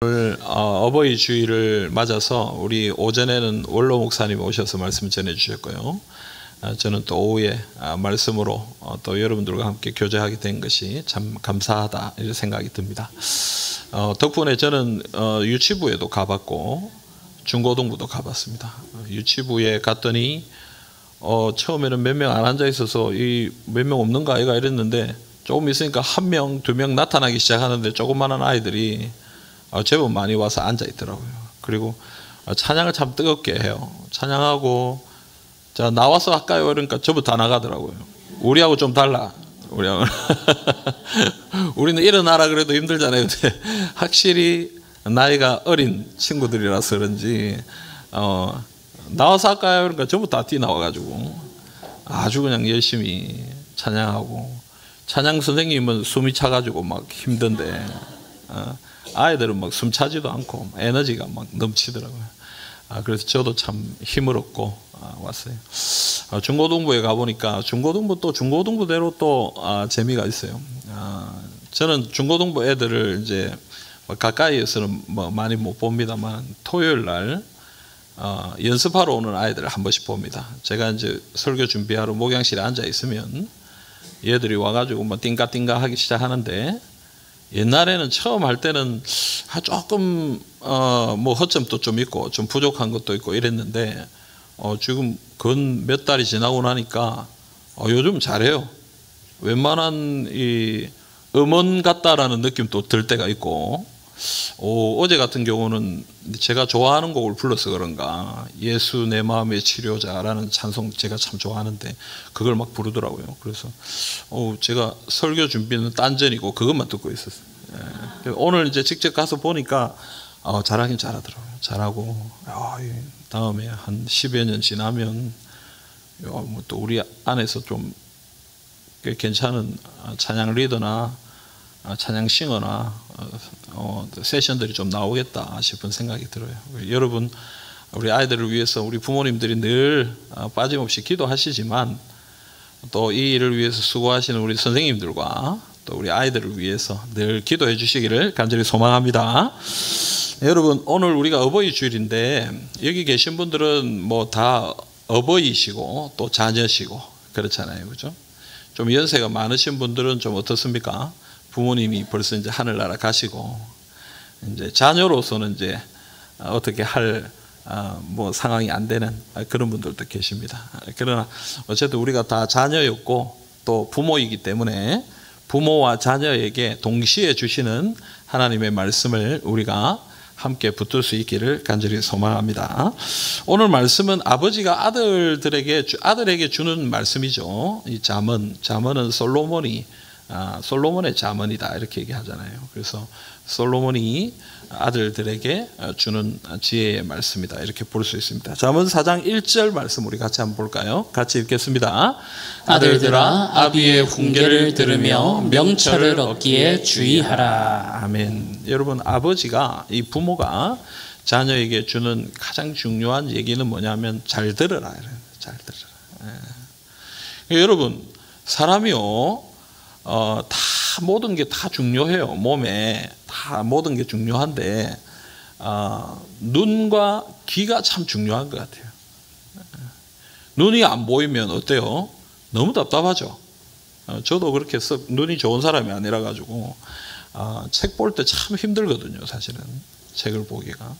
오늘 어버이 주일을 맞아서 우리 오전에는 원로 목사님 오셔서 말씀 전해 주셨고요. 저는 또 오후에 말씀으로 또 여러분들과 함께 교제하게 된 것이 참 감사하다 이런 생각이 듭니다. 덕분에 저는 유치부에도 가봤고 중고등부도 가봤습니다. 유치부에 갔더니 처음에는 몇 명 안 앉아 있어서 이 몇 명 없는가 아이가 이랬는데 조금 있으니까 한 명, 두 명 나타나기 시작하는데 조그마한 아이들이 제법 많이 와서 앉아 있더라고요. 그리고 찬양을 참 뜨겁게 해요. 찬양하고 자 나와서 할까요? 그러니까 전부 다 나가더라고요. 우리하고 좀 달라. 우리하고 우리는 일어나라 그래도 힘들잖아요. 근데 확실히 나이가 어린 친구들이라서 그런지 나와서 할까요? 그러니까 전부 다 뛰나와가지고 아주 그냥 열심히 찬양하고 찬양 선생님은 숨이 차가지고 막 힘든데 아이들은 막 숨 차지도 않고 에너지가 막 넘치더라고요. 그래서 저도 참 힘을 얻고 왔어요. 중고등부에 가보니까 중고등부 또 중고등부대로 또 재미가 있어요. 저는 중고등부 애들을 이제 가까이에서는 뭐 많이 못 봅니다만 토요일 날 연습하러 오는 아이들을 한 번씩 봅니다. 제가 이제 설교 준비하러 목양실에 앉아 있으면 얘들이 와가지고 뭐 띵까띵까 하기 시작하는데 옛날에는 처음 할 때는 조금 뭐 허점도 좀 있고 좀 부족한 것도 있고 이랬는데 지금 건 몇 달이 지나고 나니까 요즘 잘해요. 웬만한 이 음원 같다라는 느낌도 들 때가 있고 어제 같은 경우는 제가 좋아하는 곡을 불러서 그런가 예수 내 마음의 치료자라는 찬송 제가 참 좋아하는데 그걸 막 부르더라고요. 그래서 제가 설교 준비는 딴전이고 그것만 듣고 있었어요. 오늘 이제 직접 가서 보니까 잘하긴 잘하더라고요. 잘하고 다음에 한 10여 년 지나면 뭐 또 우리 안에서 좀 괜찮은 찬양 리더나 찬양 싱어나 세션들이 좀 나오겠다 싶은 생각이 들어요. 여러분 우리 아이들을 위해서 우리 부모님들이 늘 빠짐없이 기도하시지만 또 이 일을 위해서 수고하시는 우리 선생님들과 또 우리 아이들을 위해서 늘 기도해 주시기를 간절히 소망합니다. 여러분 오늘 우리가 어버이 주일인데 여기 계신 분들은 뭐 다 어버이시고 또 자녀시고 그렇잖아요. 그죠? 좀 연세가 많으신 분들은 좀 어떻습니까? 부모님이 벌써 이제 하늘나라 가시고 이제 자녀로서는 이제 어떻게 할 뭐 상황이 안 되는 그런 분들도 계십니다. 그러나 어쨌든 우리가 다 자녀였고 또 부모이기 때문에 부모와 자녀에게 동시에 주시는 하나님의 말씀을 우리가 함께 붙들 수 있기를 간절히 소망합니다. 오늘 말씀은 아버지가 아들에게 주는 말씀이죠. 이 잠언은 솔로몬의 잠언이다 이렇게 얘기하잖아요. 그래서 솔로몬이 아들들에게 주는 지혜의 말씀이다 이렇게 볼 수 있습니다. 잠언 4장 1절 말씀 우리 같이 한번 볼까요? 같이 읽겠습니다. 아들들아 아비의 훈계를 들으며 명철을 얻기에 주의하라. 아멘. 여러분 아버지가 이 부모가 자녀에게 주는 가장 중요한 얘기는 뭐냐면 잘 들어라. 잘 들어라. 여러분 사람이요 다 모든 게 다 중요해요. 몸에 다 모든 게 중요한데 눈과 귀가 참 중요한 것 같아요. 눈이 안 보이면 어때요? 너무 답답하죠. 저도 그렇게 눈이 좋은 사람이 아니라 가지고 책 볼 때 참 힘들거든요. 사실은 책을 보기가.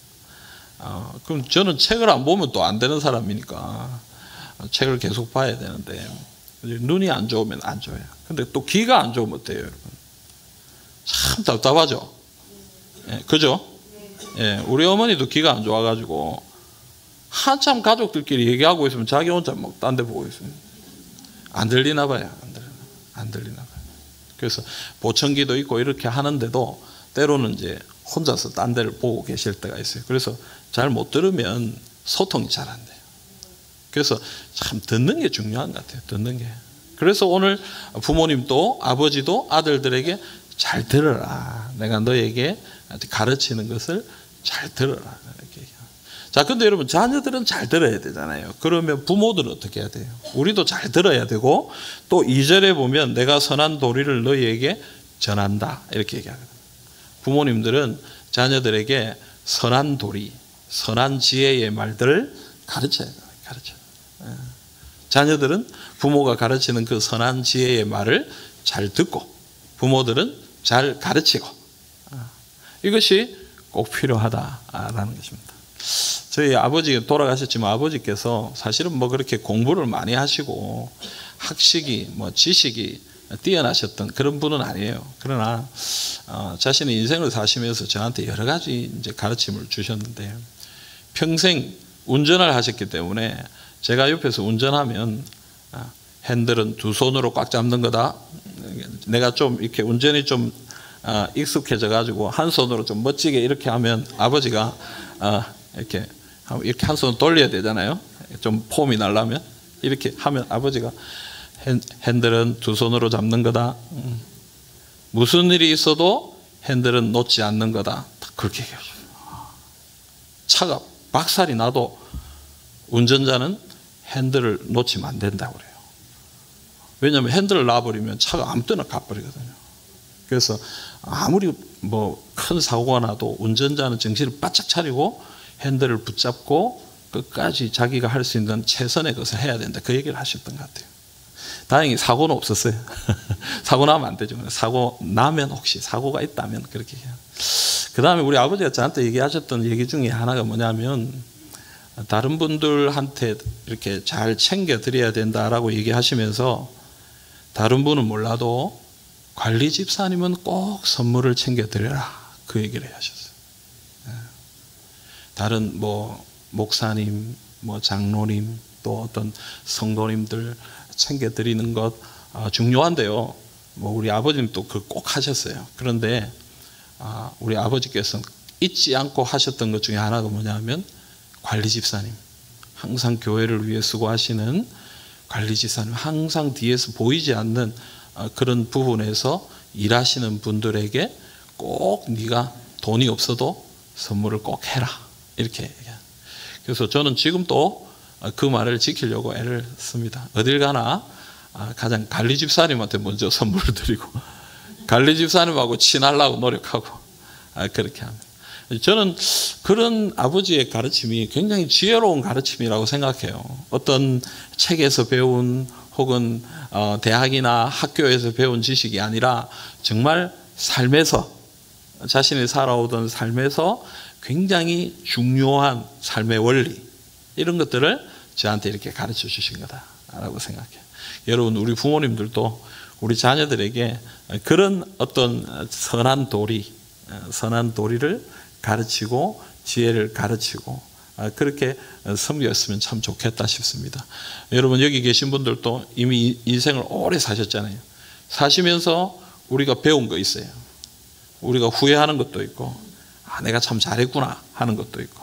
그럼 저는 책을 안 보면 또 안 되는 사람이니까 책을 계속 봐야 되는데 눈이 안 좋으면 안 좋아요. 근데 또 귀가 안 좋으면 어때요, 여러분? 참 답답하죠. 그죠? 우리 어머니도 귀가 안 좋아가지고 한참 가족들끼리 얘기하고 있으면 자기 혼자 막 딴 데 보고 있어요. 안 들리나 봐요. 안 들리나 봐요. 그래서 보청기도 있고 이렇게 하는데도 때로는 이제 혼자서 딴 데를 보고 계실 때가 있어요. 그래서 잘 못 들으면 소통이 잘 안 돼요. 그래서 참 듣는 게 중요한 것 같아요. 듣는 게. 그래서 오늘 부모님도 아버지도 아들들에게 잘 들어라. 내가 너에게 가르치는 것을 잘 들어라. 이렇게 얘기해요. 자, 근데 여러분 자녀들은 잘 들어야 되잖아요. 그러면 부모들은 어떻게 해야 돼요? 우리도 잘 들어야 되고 또 2절에 보면 내가 선한 도리를 너희에게 전한다. 이렇게 얘기하거든요. 부모님들은 자녀들에게 선한 도리, 선한 지혜의 말들을 가르쳐야 돼요. 자녀들은 부모가 가르치는 그 선한 지혜의 말을 잘 듣고 부모들은 잘 가르치고 이것이 꼭 필요하다라는 것입니다. 저희 아버지 돌아가셨지만 아버지께서 사실은 뭐 그렇게 공부를 많이 하시고 학식이 뭐 지식이 뛰어나셨던 그런 분은 아니에요. 그러나 자신의 인생을 사시면서 저한테 여러 가지 이제 가르침을 주셨는데 평생 운전을 하셨기 때문에 제가 옆에서 운전하면 핸들은 두 손으로 꽉 잡는 거다. 내가 좀 이렇게 운전이 좀 익숙해져 가지고 한 손으로 좀 멋지게 이렇게 하면 아버지가 이렇게 한 손 돌려야 되잖아요. 좀 폼이 나려면 이렇게 하면 아버지가 핸들은 두 손으로 잡는 거다. 무슨 일이 있어도 핸들은 놓지 않는 거다. 그렇게 얘기하죠. 차가 박살이 나도 운전자는 핸들을 놓치면 안 된다고 그래요. 왜냐하면 핸들을 놔버리면 차가 아무 때나 가버리거든요. 그래서 아무리 뭐 큰 사고가 나도 운전자는 정신을 바짝 차리고 핸들을 붙잡고 끝까지 자기가 할 수 있는 최선의 것을 해야 된다. 그 얘기를 하셨던 것 같아요. 다행히 사고는 없었어요. 사고 나면 안 되죠. 사고 나면 혹시 사고가 있다면 그렇게 해요. 그 다음에 우리 아버지가 저한테 얘기하셨던 얘기 중에 하나가 뭐냐면 다른 분들한테 이렇게 잘 챙겨드려야 된다라고 얘기하시면서 다른 분은 몰라도 관리 집사님은 꼭 선물을 챙겨드려라. 그 얘기를 하셨어요. 다른 뭐 목사님, 뭐 장로님, 또 어떤 성도님들 챙겨드리는 것 중요한데요. 뭐 우리 아버님도 그 꼭 하셨어요. 그런데 우리 아버지께서는 잊지 않고 하셨던 것 중에 하나가 뭐냐면 관리 집사님, 항상 교회를 위해 수고하시는 관리 집사님, 항상 뒤에서 보이지 않는 그런 부분에서 일하시는 분들에게 꼭 네가 돈이 없어도 선물을 꼭 해라. 이렇게 얘기해요. 그래서 저는 지금도 그 말을 지키려고 애를 씁니다. 어딜 가나 가장 관리 집사님한테 먼저 선물을 드리고 관리 집사님하고 친하려고 노력하고 그렇게 합니다. 저는 그런 아버지의 가르침이 굉장히 지혜로운 가르침이라고 생각해요. 어떤 책에서 배운 혹은 대학이나 학교에서 배운 지식이 아니라 정말 삶에서 자신이 살아오던 삶에서 굉장히 중요한 삶의 원리 이런 것들을 저한테 이렇게 가르쳐 주신 거다라고 생각해요. 여러분 우리 부모님들도 우리 자녀들에게 그런 어떤 선한 도리를 가르치고 지혜를 가르치고 그렇게 섬겼으면 참 좋겠다 싶습니다. 여러분 여기 계신 분들도 이미 인생을 오래 사셨잖아요. 사시면서 우리가 배운 거 있어요. 우리가 후회하는 것도 있고 내가 참 잘했구나 하는 것도 있고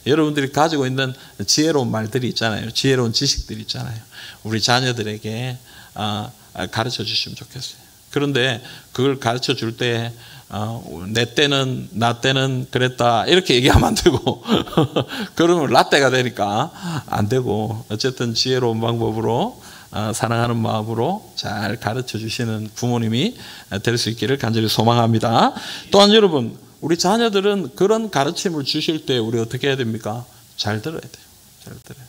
여러분들이 가지고 있는 지혜로운 말들이 있잖아요. 지혜로운 지식들이 있잖아요. 우리 자녀들에게 가르쳐 주시면 좋겠어요. 그런데 그걸 가르쳐 줄 때 나 때는 그랬다 이렇게 얘기하면 안 되고 그러면 라떼가 되니까 안 되고 어쨌든 지혜로운 방법으로 사랑하는 마음으로 잘 가르쳐 주시는 부모님이 될 수 있기를 간절히 소망합니다. 또한 여러분 우리 자녀들은 그런 가르침을 주실 때 우리 어떻게 해야 됩니까? 잘 들어야 돼요. 잘 들어야 돼요.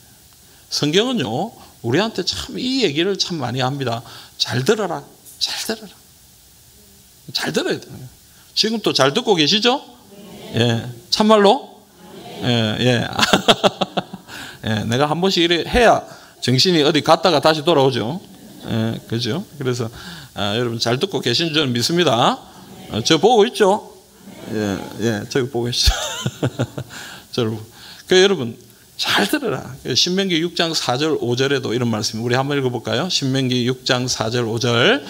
성경은요 우리한테 참 이 얘기를 참 많이 합니다. 잘 들어라. 잘 들어라. 잘 들어야 돼요. 지금 또 잘 듣고 계시죠? 예, 참말로? 예. 예, 내가 한 번씩 이래 해야 정신이 어디 갔다가 다시 돌아오죠. 예, 그죠? 그래서 여러분 잘 듣고 계신 줄 믿습니다. 저 보고 있죠? 예, 저기 보고 계시죠? 여러분 잘 들어라. 신명기 6장 4절 5절에도 이런 말씀이 우리 한번 읽어볼까요? 신명기 6장 4절 5절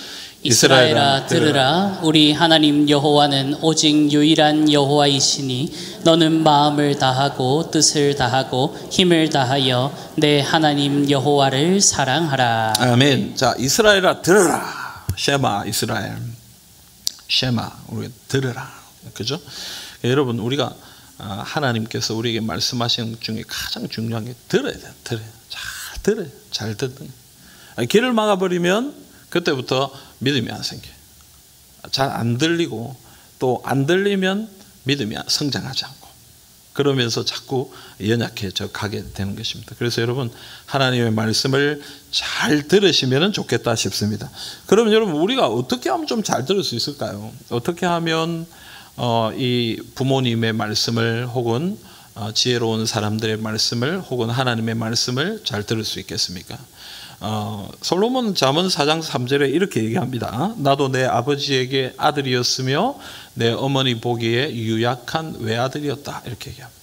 이스라엘아 들으라. 우리 하나님 여호와는 오직 유일한 여호와이시니 너는 마음을 다하고 뜻을 다하고 힘을 다하여 내 하나님 여호와를 사랑하라. 아멘. 자, 이스라엘아 들으라. 쉐마 이스라엘. 쉐마 우리 들으라. 그죠? 여러분 우리가 하나님께서 우리에게 말씀하시는 것 중에 가장 중요한 게 들어야 돼요. 잘 들어요. 잘 듣는. 귀를 막아버리면 그때부터 믿음이 안 생겨요. 잘 안 들리고 또 안 들리면 믿음이 성장하지 않고 그러면서 자꾸 연약해져 가게 되는 것입니다. 그래서 여러분 하나님의 말씀을 잘 들으시면 좋겠다 싶습니다. 그러면 여러분 우리가 어떻게 하면 좀 잘 들을 수 있을까요? 어떻게 하면 이 부모님의 말씀을 혹은 지혜로운 사람들의 말씀을 혹은 하나님의 말씀을 잘 들을 수 있겠습니까? 솔로몬 잠언 4장 3절에 이렇게 얘기합니다. 나도 내 아버지에게 아들이었으며 내 어머니 보기에 유약한 외아들이었다. 이렇게 얘기합니다.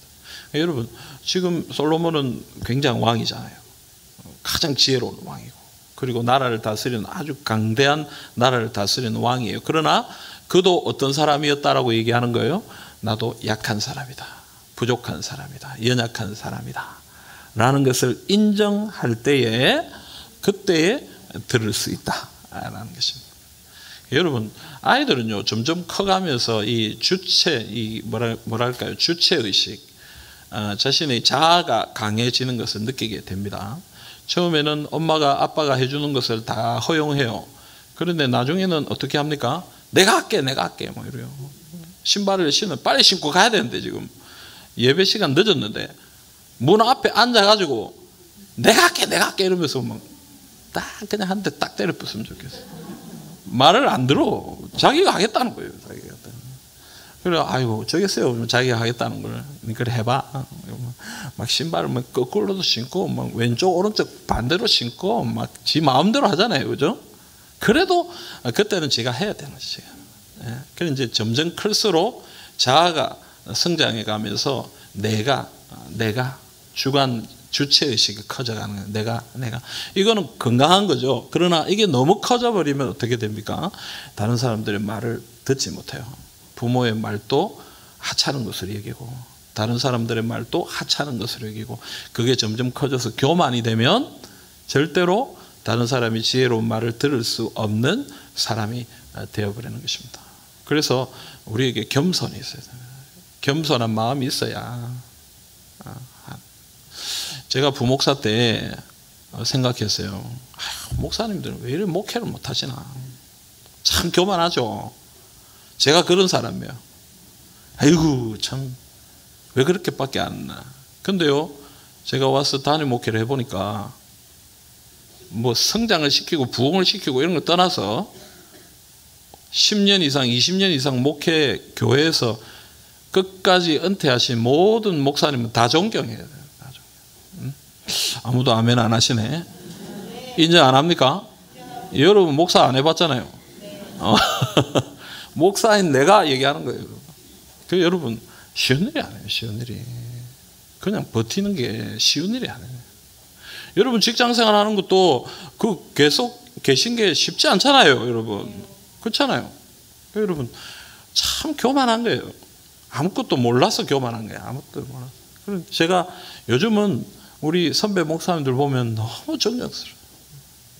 여러분 지금 솔로몬은 굉장히 왕이잖아요. 가장 지혜로운 왕이고 그리고 나라를 다스리는 아주 강대한 나라를 다스리는 왕이에요. 그러나 그도 어떤 사람이었다라고 얘기하는 거예요. 나도 약한 사람이다. 부족한 사람이다. 연약한 사람이다. 라는 것을 인정할 때에 그때에 들을 수 있다라는 것입니다. 여러분 아이들은요 점점 커가면서 이 주체 이 뭐랄까요 주체 의식 자신의 자아가 강해지는 것을 느끼게 됩니다. 처음에는 엄마가 아빠가 해주는 것을 다 허용해요. 그런데 나중에는 어떻게 합니까? 내가 할게 뭐 이래요. 신발을 신으면 빨리 신고 가야 되는데 지금 예배 시간 늦었는데 문 앞에 앉아가지고 내가 할게 이러면서 막 딱 그냥 한 대 딱 때려 부수면 좋겠어. 말을 안 들어. 자기가 하겠다는 거예요. 자기가 하겠다는. 그래, 아이고 저겠어요. 자기가 하겠다는 걸. 그래 해봐. 막 신발을 막 거꾸로도 신고, 막 왼쪽 오른쪽 반대로 신고, 막 지 마음대로 하잖아요, 그죠? 그래도 그때는 제가 해야 되는 거지. 예. 그래 이제 점점 클수록 자아가 성장해 가면서 내가 주체 의식이 커져가는 거예요. 내가 이거는 건강한 거죠. 그러나 이게 너무 커져버리면 어떻게 됩니까? 다른 사람들의 말을 듣지 못해요. 부모의 말도 하찮은 것으로 여기고 다른 사람들의 말도 하찮은 것으로 여기고 그게 점점 커져서 교만이 되면 절대로 다른 사람이 지혜로운 말을 들을 수 없는 사람이 되어버리는 것입니다. 그래서 우리에게 겸손이 있어야 돼요. 겸손한 마음이 있어야. 제가 부목사 때 생각했어요. 목사님들은 왜 이렇게 목회를 못하시나. 참 교만하죠. 제가 그런 사람이에요. 아이고 참 왜 그렇게밖에 안 나. 근데요 제가 와서 단임 목회를 해보니까 뭐 성장을 시키고 부흥을 시키고 이런 거 떠나서 10년 이상 20년 이상 목회 교회에서 끝까지 은퇴하신 모든 목사님은 다 존경해요. 아무도 아멘 안 하시네. 인정 안 합니까? 여러분 목사 안 해봤잖아요. 목사인 내가 얘기하는 거예요. 그 여러분 쉬운 일이 아니에요. 쉬운 일이 그냥 버티는 게 쉬운 일이 아니에요. 여러분 직장생활 하는 것도 그 계속 계신 게 쉽지 않잖아요. 여러분 그렇잖아요. 여러분 참 교만한 거예요. 아무것도 몰라서 교만한 거예요. 아무것도 몰라서. 그래서 제가 요즘은 우리 선배 목사님들 보면 너무 존경스러워요.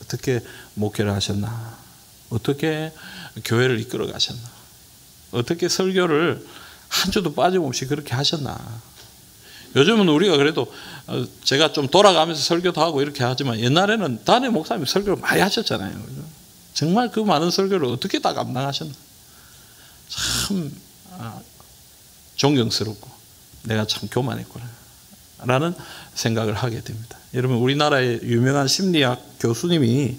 어떻게 목회를 하셨나? 어떻게 교회를 이끌어 가셨나? 어떻게 설교를 한 주도 빠짐없이 그렇게 하셨나? 요즘은 우리가 그래도 제가 좀 돌아가면서 설교도 하고 이렇게 하지만 옛날에는 단임 목사님 설교를 많이 하셨잖아요. 정말 그 많은 설교를 어떻게 다 감당하셨나? 참 존경스럽고 내가 참 교만했구나 라는 생각을 하게 됩니다. 여러분 우리나라의 유명한 심리학 교수님이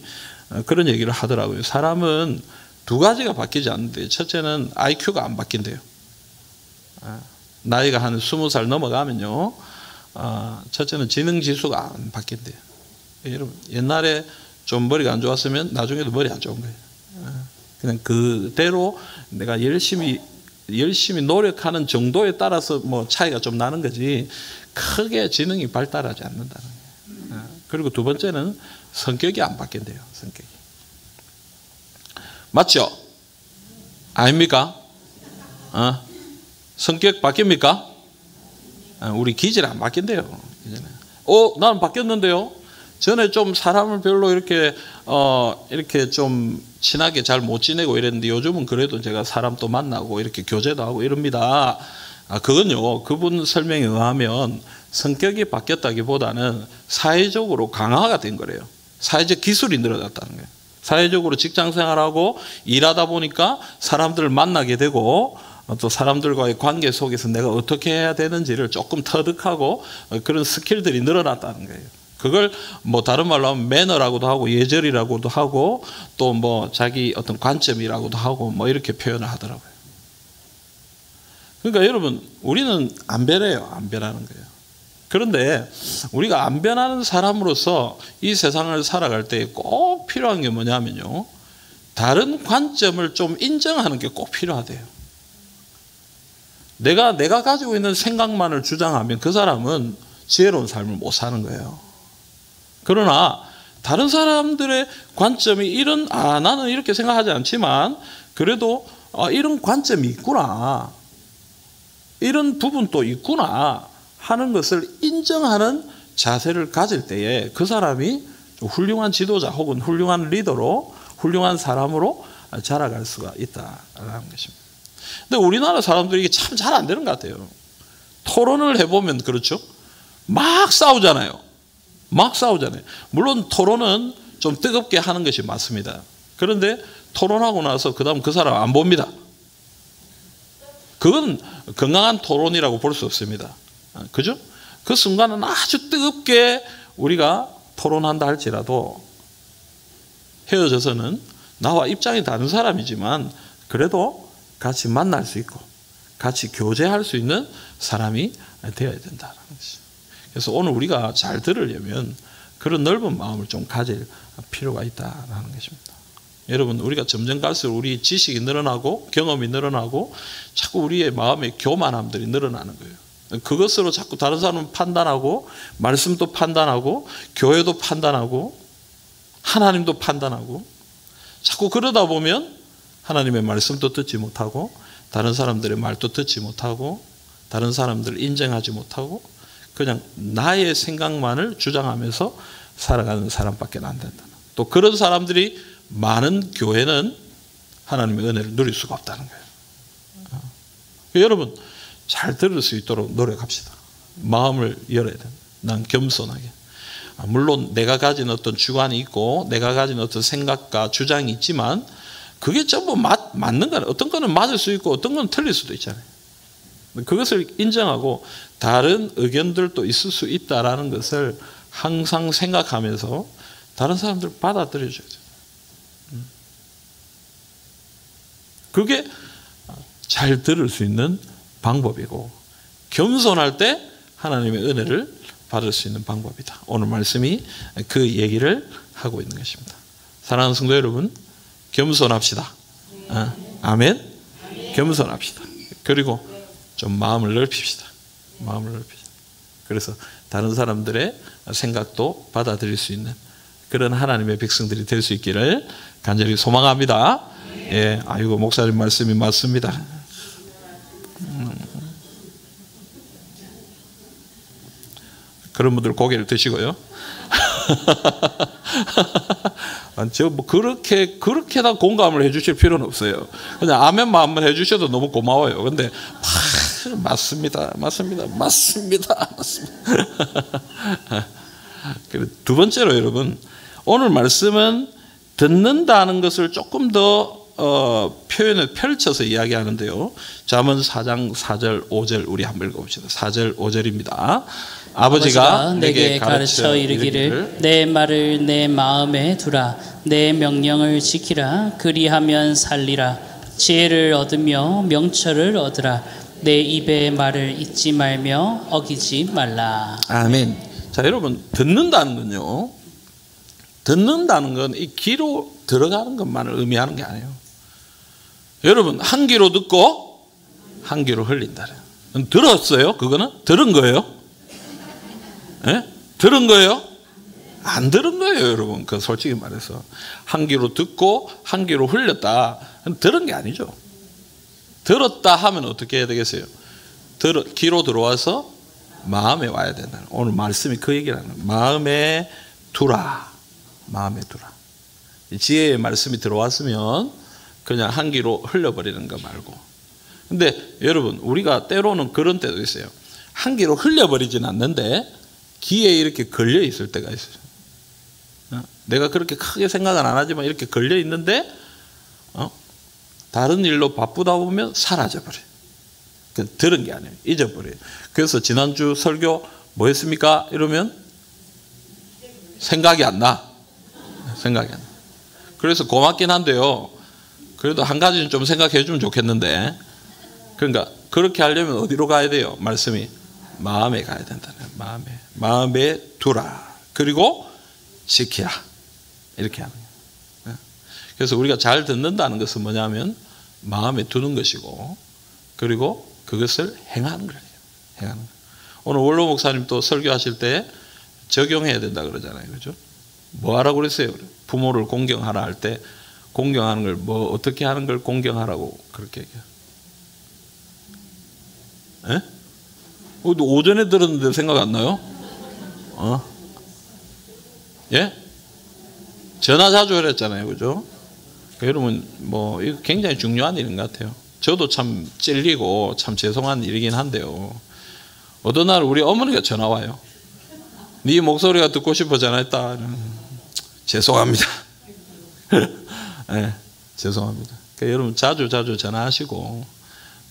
그런 얘기를 하더라고요. 사람은 두 가지가 바뀌지 않는데 첫째는 IQ가 안 바뀐대요. 나이가 한 20살 넘어가면요 첫째는 지능지수가 안 바뀐대요. 여러분 옛날에 좀 머리가 안 좋았으면 나중에도 머리 안 좋은 거예요. 그냥 그대로 내가 열심히 노력하는 정도에 따라서 뭐 차이가 좀 나는 거지 크게 지능이 발달하지 않는다는 거예요. 그리고 두 번째는 성격이 안 바뀐대요. 성격이. 맞죠? 아닙니까? 성격 바뀝니까? 우리 기질 안 바뀐대요. 나는 바뀌었는데요. 전에 좀 사람을 별로 이렇게 좀 친하게 잘 못 지내고 이랬는데 요즘은 그래도 제가 사람 또 만나고 이렇게 교제도 하고 이럽니다. 그건요, 그분 설명에 의하면 성격이 바뀌었다기보다는 사회적으로 강화가 된 거래요. 사회적 기술이 늘어났다는 거예요. 사회적으로 직장 생활하고 일하다 보니까 사람들을 만나게 되고 또 사람들과의 관계 속에서 내가 어떻게 해야 되는지를 조금 터득하고 그런 스킬들이 늘어났다는 거예요. 그걸 뭐 다른 말로 하면 매너라고도 하고 예절이라고도 하고 또 뭐 자기 어떤 관점이라고도 하고 뭐 이렇게 표현을 하더라고요. 그러니까 여러분, 우리는 안 변해요. 안 변하는 거예요. 그런데 우리가 안 변하는 사람으로서 이 세상을 살아갈 때 꼭 필요한 게 뭐냐면요, 다른 관점을 좀 인정하는 게 꼭 필요하대요. 내가 가지고 있는 생각만을 주장하면 그 사람은 지혜로운 삶을 못 사는 거예요. 그러나 다른 사람들의 관점이 나는 이렇게 생각하지 않지만 그래도 이런 관점이 있구나, 이런 부분도 있구나 하는 것을 인정하는 자세를 가질 때에 그 사람이 좀 훌륭한 지도자 혹은 훌륭한 리더로, 훌륭한 사람으로 자라갈 수가 있다라는 것입니다. 근데 우리나라 사람들이 이게 참 잘 안 되는 것 같아요. 토론을 해보면 그렇죠. 막 싸우잖아요. 물론 토론은 좀 뜨겁게 하는 것이 맞습니다. 그런데 토론하고 나서 그 다음 그 사람 안 봅니다. 그건 건강한 토론이라고 볼 수 없습니다. 그죠? 그 순간은 아주 뜨겁게 우리가 토론한다 할지라도 헤어져서는 나와 입장이 다른 사람이지만 그래도 같이 만날 수 있고 같이 교제할 수 있는 사람이 되어야 된다는 것이죠. 그래서 오늘 우리가 잘 들으려면 그런 넓은 마음을 좀 가질 필요가 있다는 것입니다. 여러분, 우리가 점점 갈수록 우리 지식이 늘어나고 경험이 늘어나고 자꾸 우리의 마음의 교만함들이 늘어나는 거예요. 그것으로 자꾸 다른 사람은 판단하고 말씀도 판단하고 교회도 판단하고 하나님도 판단하고 자꾸 그러다 보면 하나님의 말씀도 듣지 못하고 다른 사람들의 말도 듣지 못하고 다른 사람들을 인정하지 못하고 그냥 나의 생각만을 주장하면서 살아가는 사람밖에 안 된다. 또 그런 사람들이 많은 교회는 하나님의 은혜를 누릴 수가 없다는 거예요. 여러분, 잘 들을 수 있도록 노력합시다. 마음을 열어야 됩니다. 난 겸손하게. 물론 내가 가진 어떤 주관이 있고 내가 가진 어떤 생각과 주장이 있지만 그게 전부 맞는 거는 어떤 거는 맞을 수 있고 어떤 건 틀릴 수도 있잖아요. 그것을 인정하고 다른 의견들도 있을 수 있다라는 것을 항상 생각하면서 다른 사람들을 받아들여줘야 돼요. 그게 잘 들을 수 있는 방법이고 겸손할 때 하나님의 은혜를 받을 수 있는 방법이다. 오늘 말씀이 그 얘기를 하고 있는 것입니다. 사랑하는 성도 여러분, 겸손합시다. 아멘. 겸손합시다. 그리고 좀 마음을 넓힙시다. 그래서 다른 사람들의 생각도 받아들일 수 있는 그런 하나님의 백성들이 될 수 있기를 간절히 소망합니다. 예, 아이고 목사님 말씀이 맞습니다. 그런 분들 고개를 드시고요. 저 뭐 그렇게 다 공감을 해주실 필요는 없어요. 그냥 아멘만 한번 해주셔도 너무 고마워요. 근데 맞습니다. 두 번째로 여러분, 오늘 말씀은 듣는다는 것을 조금 더 표현을 펼쳐서 이야기하는데요. 잠언 4장 4절 5절 우리 한번 읽어봅시다. 4절 5절입니다. 아버지가 내게 가르쳐 이르기를 내 말을 내 마음에 두라. 내 명령을 지키라. 그리하면 살리라. 지혜를 얻으며 명철을 얻으라. 내 입의 말을 잊지 말며 어기지 말라. 아멘. 자, 여러분, 듣는다는 건 이 귀로 들어가는 것만을 의미하는 게 아니에요. 여러분, 한 귀로 듣고 한 귀로 흘린다. 들었어요? 그거는? 들은 거예요? 예? 들은 거예요? 안 들은 거예요, 여러분. 그 솔직히 말해서 한 귀로 듣고 한 귀로 흘렸다. 들은 게 아니죠. 들었다 하면 어떻게 해야 되겠어요? 귀로 들어와서 마음에 와야 된다. 오늘 말씀이 그 얘기를 하는 거예요. 마음에 두라. 지혜의 말씀이 들어왔으면 그냥 한 귀로 흘려버리는 거 말고. 근데 여러분, 우리가 때로는 그런 때도 있어요. 한 귀로 흘려버리진 않는데 귀에 이렇게 걸려 있을 때가 있어요. 내가 그렇게 크게 생각은 안 하지만 이렇게 걸려 있는데 다른 일로 바쁘다 보면 사라져 버려요. 들은 게 아니에요. 잊어버려요. 그래서 지난주 설교 뭐 했습니까? 이러면 생각이 안 나. 생각이 안 나. 그래서 고맙긴 한데요. 그래도 한 가지는 좀 생각해 주면 좋겠는데, 그러니까 그렇게 하려면 어디로 가야 돼요? 말씀이 마음에 가야 된다는 거예요. 마음에 두라. 그리고 지키라. 이렇게 하는 거예요. 그래서 우리가 잘 듣는다는 것은 뭐냐면 마음에 두는 것이고, 그리고 그것을 행하는 거예요. 행하는 거예요. 오늘 원로 목사님 또 설교하실 때 적용해야 된다 그러잖아요. 그죠? 뭐 하라고 그랬어요? 부모를 공경하라 할 때 공경하는 걸 뭐 어떻게 하는 걸 공경하라고 그렇게 얘기해요. 예? 오전에 들었는데 생각 안 나요? 예? 전화 자주 하랬잖아요. 그죠? 여러분, 뭐, 이거 굉장히 중요한 일인 것 같아요. 저도 참 찔리고 참 죄송한 일이긴 한데요. 어떤 날 우리 어머니가 전화 와요. 네 목소리가 듣고 싶어 전화했다. 죄송합니다. 네, 죄송합니다. 그러니까 여러분 자주 전화하시고,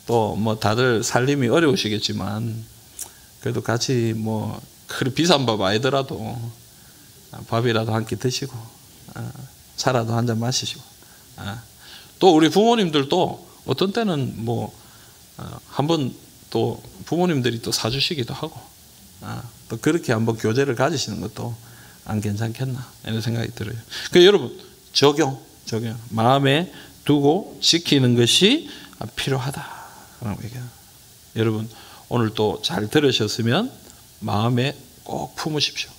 또 뭐 다들 살림이 어려우시겠지만 그래도 같이 뭐 그리 비싼 밥 아니더라도 밥이라도 한 끼 드시고 차라도 한 잔 마시시고, 또 우리 부모님들도 어떤 때는 뭐 한번 또 부모님들이 또 사주시기도 하고, 또 그렇게 한번 교제를 가지시는 것도 안 괜찮겠나 이런 생각이 들어요. 그러니까 여러분 적용 마음에 두고 지키는 것이 필요하다라고 얘기해요. 여러분 오늘 또 잘 들으셨으면 마음에 꼭 품으십시오.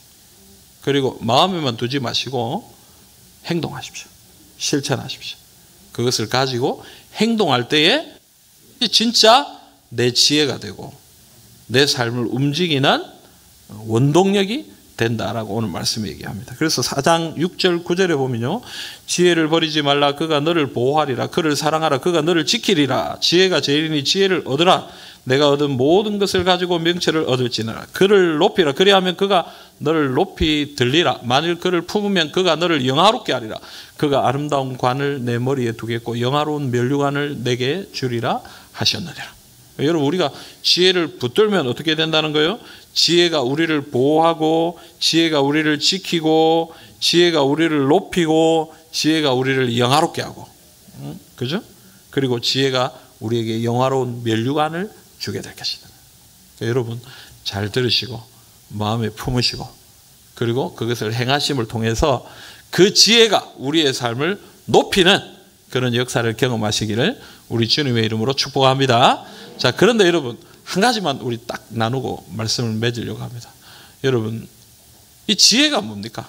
그리고 마음에만 두지 마시고 행동하십시오. 실천하십시오. 그것을 가지고 행동할 때에 진짜 내 지혜가 되고 내 삶을 움직이는 원동력이 된다라고 오늘 말씀에 얘기합니다. 그래서 4장 6절 9절에 보면요, 지혜를 버리지 말라. 그가 너를 보호하리라. 그를 사랑하라. 그가 너를 지키리라. 지혜가 제일이니 지혜를 얻으라. 내가 얻은 모든 것을 가지고 명철을 얻을지니라. 그를 높이라. 그리하면 그가 너를 높이 들리라. 만일 그를 품으면 그가 너를 영화롭게 하리라. 그가 아름다운 관을 내 머리에 두겠고 영화로운 면류관을 내게 주리라 하셨느니라. 여러분 우리가 지혜를 붙들면 어떻게 된다는 거예요? 지혜가 우리를 보호하고, 지혜가 우리를 지키고, 지혜가 우리를 높이고, 지혜가 우리를 영화롭게 하고, 그죠? 그리고 지혜가 우리에게 영화로운 면류관을 주게 될 것이다. 그러니까 여러분 잘 들으시고 마음에 품으시고, 그리고 그것을 행하심을 통해서 그 지혜가 우리의 삶을 높이는 그런 역사를 경험하시기를 우리 주님의 이름으로 축복합니다. 자, 그런데 여러분 한 가지만 우리 딱 나누고 말씀을 맺으려고 합니다. 여러분 이 지혜가 뭡니까?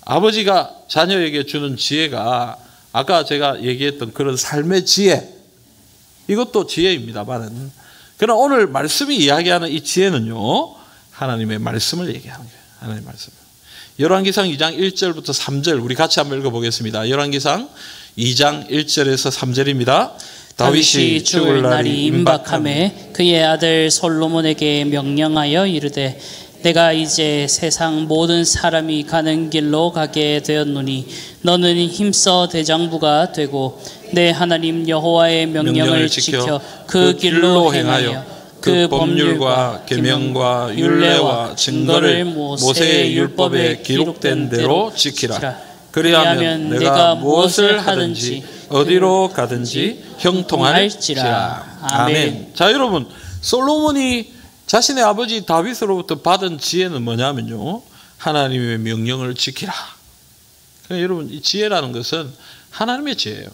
아버지가 자녀에게 주는 지혜가 아까 제가 얘기했던 그런 삶의 지혜, 이것도 지혜입니다만, 그러나 오늘 말씀이 이야기하는 이 지혜는요, 하나님의 말씀을 얘기하는 거예요. 하나님의 말씀. 열왕기상 2장 1절부터 3절 우리 같이 한번 읽어보겠습니다. 열왕기상 2장 1절에서 3절입니다. 다윗이 죽을 날이 임박하매 그의 아들 솔로몬에게 명령하여 이르되 내가 이제 세상 모든 사람이 가는 길로 가게 되었노니 너는 힘써 대장부가 되고 내 하나님 여호와의 명령을 지켜 그 길로 행하여 그 법률과 계명과 율례와 증거를 모세의 율법에 기록된 대로 지키라. 그리하면 내가 무엇을 하든지 어디로 가든지 형통할지라. 아멘. 자, 여러분 솔로몬이 자신의 아버지 다윗으로부터 받은 지혜는 뭐냐면요, 하나님의 명령을 지키라. 그러니까 여러분 이 지혜라는 것은 하나님의 지혜예요.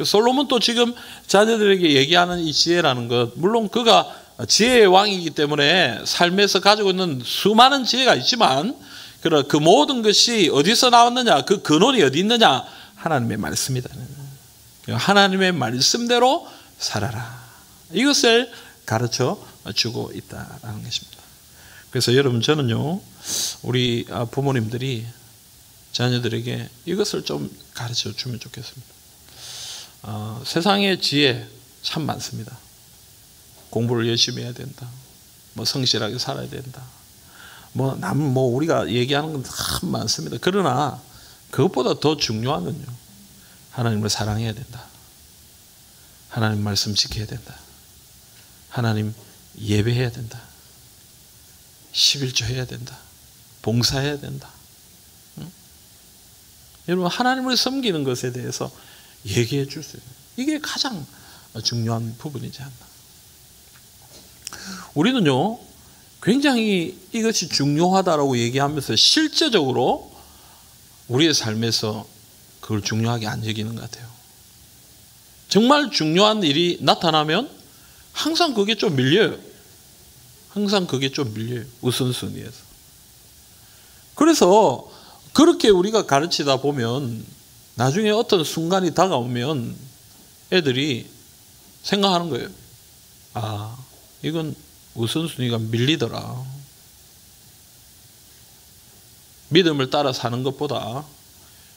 솔로몬도 지금 자녀들에게 얘기하는 이 지혜라는 것, 물론 그가 지혜의 왕이기 때문에 삶에서 가지고 있는 수많은 지혜가 있지만 그 모든 것이 어디서 나왔느냐, 그 근원이 어디 있느냐, 하나님의 말씀이다. 하나님의 말씀대로 살아라. 이것을 가르쳐 주고 있다라는 것입니다. 그래서 여러분 저는요, 우리 부모님들이 자녀들에게 이것을 좀 가르쳐 주면 좋겠습니다. 세상의 지혜 참 많습니다. 공부를 열심히 해야 된다. 뭐 성실하게 살아야 된다. 뭐 우리가 얘기하는 건 참 많습니다. 그러나 그것보다 더 중요한 건요, 하나님을 사랑해야 된다. 하나님 말씀 지켜야 된다. 하나님 예배해야 된다. 11조 해야 된다. 봉사해야 된다. 응? 여러분 하나님을 섬기는 것에 대해서 얘기해 줄 수 있어요. 이게 가장 중요한 부분이지 않나. 우리는요 굉장히 이것이 중요하다라고 얘기하면서 실제적으로 우리의 삶에서 그걸 중요하게 안 여기는 것 같아요. 정말 중요한 일이 나타나면 항상 그게 좀 밀려요. 항상 그게 좀 밀려요. 우선순위에서. 그래서 그렇게 우리가 가르치다 보면 나중에 어떤 순간이 다가오면 애들이 생각하는 거예요. 아, 이건 우선순위가 밀리더라. 믿음을 따라 사는 것보다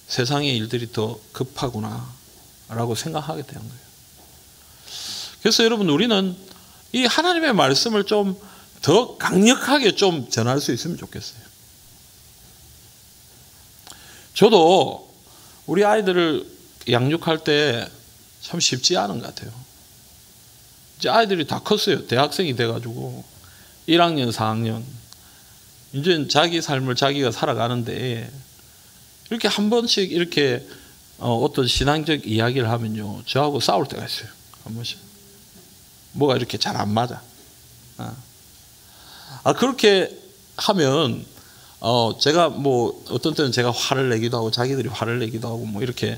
세상의 일들이 더 급하구나 라고 생각하게 되는 거예요. 그래서 여러분 우리는 이 하나님의 말씀을 좀 더 강력하게 좀 전할 수 있으면 좋겠어요. 저도 우리 아이들을 양육할 때 참 쉽지 않은 것 같아요. 이제 아이들이 다 컸어요. 대학생이 돼가지고 1학년, 4학년. 이제 자기 삶을 자기가 살아가는데 이렇게 한 번씩 이렇게 어떤 신앙적 이야기를 하면요. 저하고 싸울 때가 있어요. 한 번씩. 뭐가 이렇게 잘 안 맞아. 그렇게 하면 제가 뭐 어떤 때는 제가 화를 내기도 하고 자기들이 화를 내기도 하고 뭐 이렇게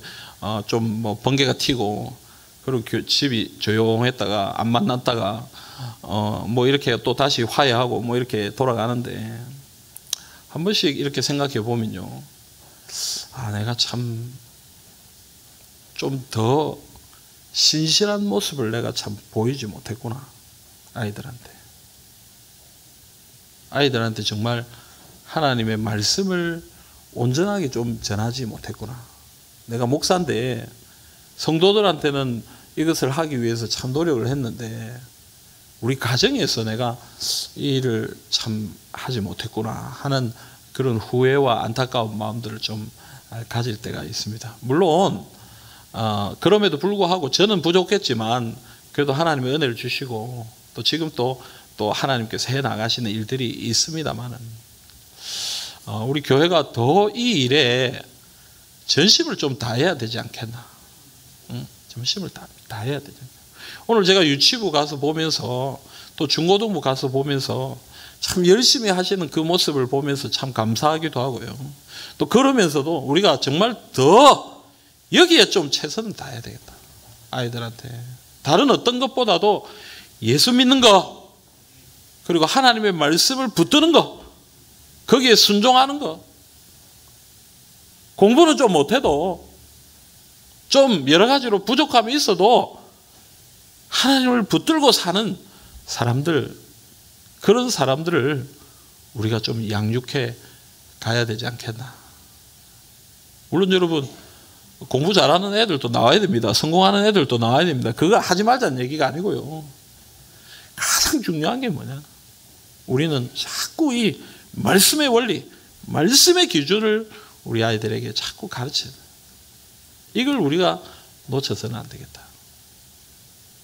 좀 뭐 번개가 튀고 그리고 집이 조용했다가 안 만났다가 뭐 이렇게 또 다시 화해하고 뭐 이렇게 돌아가는데 한 번씩 이렇게 생각해 보면요. 내가 참 좀 더 신실한 모습을 내가 참 보이지 못했구나. 아이들한테 정말 하나님의 말씀을 온전하게 좀 전하지 못했구나. 내가 목사인데 성도들한테는 이것을 하기 위해서 참 노력을 했는데 우리 가정에서 내가 이 일을 참 하지 못했구나 하는 그런 후회와 안타까운 마음들을 좀 가질 때가 있습니다. 물론 그럼에도 불구하고 저는 부족했지만 그래도 하나님의 은혜를 주시고 또 지금 또 하나님께서 해 나가시는 일들이 있습니다만은 우리 교회가 더 이 일에 전심을 좀 다해야 되지 않겠나. 전심을 다해야 되지 않겠나. 오늘 제가 유치부 가서 보면서 또 중고등부 가서 보면서 참 열심히 하시는 그 모습을 보면서 참 감사하기도 하고요. 또 그러면서도 우리가 정말 더 여기에 좀 최선을 다해야 되겠다. 아이들한테. 다른 어떤 것보다도 예수 믿는 거 그리고 하나님의 말씀을 붙드는 거 거기에 순종하는 거 공부는 좀 못해도 좀 여러 가지로 부족함이 있어도 하나님을 붙들고 사는 사람들 그런 사람들을 우리가 좀 양육해 가야 되지 않겠나. 물론 여러분 공부 잘하는 애들도 나와야 됩니다. 성공하는 애들도 나와야 됩니다. 그거 하지 말자는 얘기가 아니고요. 가장 중요한 게 뭐냐. 우리는 자꾸 이 말씀의 원리, 말씀의 기준을 우리 아이들에게 자꾸 가르쳐야 돼. 이걸 우리가 놓쳐서는 안 되겠다.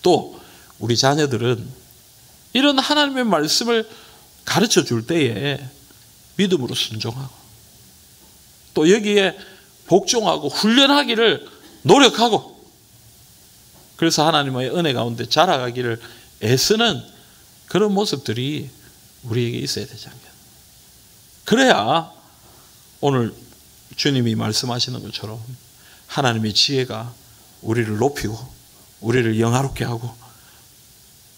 또 우리 자녀들은 이런 하나님의 말씀을 가르쳐 줄 때에 믿음으로 순종하고 또 여기에 복종하고 훈련하기를 노력하고 그래서 하나님의 은혜 가운데 자라가기를 애쓰는 그런 모습들이 우리에게 있어야 되지 않겠나. 그래야 오늘 주님이 말씀하시는 것처럼 하나님의 지혜가 우리를 높이고 우리를 영화롭게 하고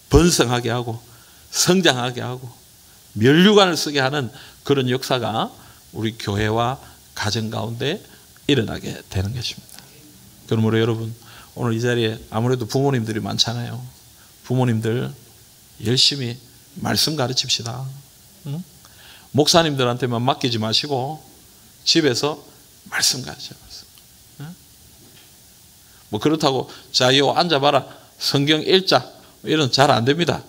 번성하게 하고 성장하게 하고 면류관을 쓰게 하는 그런 역사가 우리 교회와 가정 가운데 일어나게 되는 것입니다. 그러므로 여러분 오늘 이 자리에 아무래도 부모님들이 많잖아요. 부모님들 열심히 말씀 가르칩시다. 응? 목사님들한테만 맡기지 마시고 집에서 말씀 가르쳐요. 응? 뭐 그렇다고 자, 요 앉아봐라 성경 읽자 이런 잘 안 됩니다.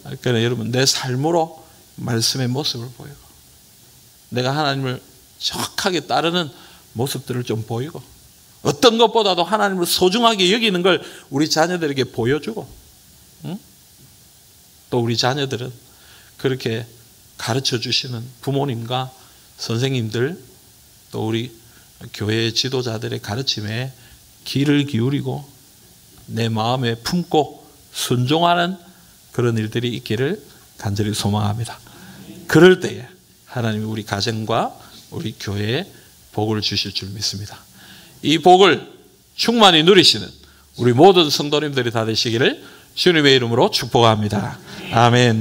그러니까 여러분 내 삶으로 말씀의 모습을 보이고 내가 하나님을 정확하게 따르는 모습들을 좀 보이고 어떤 것보다도 하나님을 소중하게 여기는 걸 우리 자녀들에게 보여주고, 또 우리 자녀들은 그렇게 가르쳐 주시는 부모님과 선생님들, 또 우리 교회 지도자들의 가르침에 귀를 기울이고 내 마음에 품고 순종하는 그런 일들이 있기를 간절히 소망합니다. 그럴 때에 하나님이 우리 가정과 우리 교회에 복을 주실 줄 믿습니다. 이 복을 충만히 누리시는 우리 모든 성도님들이 다 되시기를 주님의 이름으로 축복합니다. 아멘.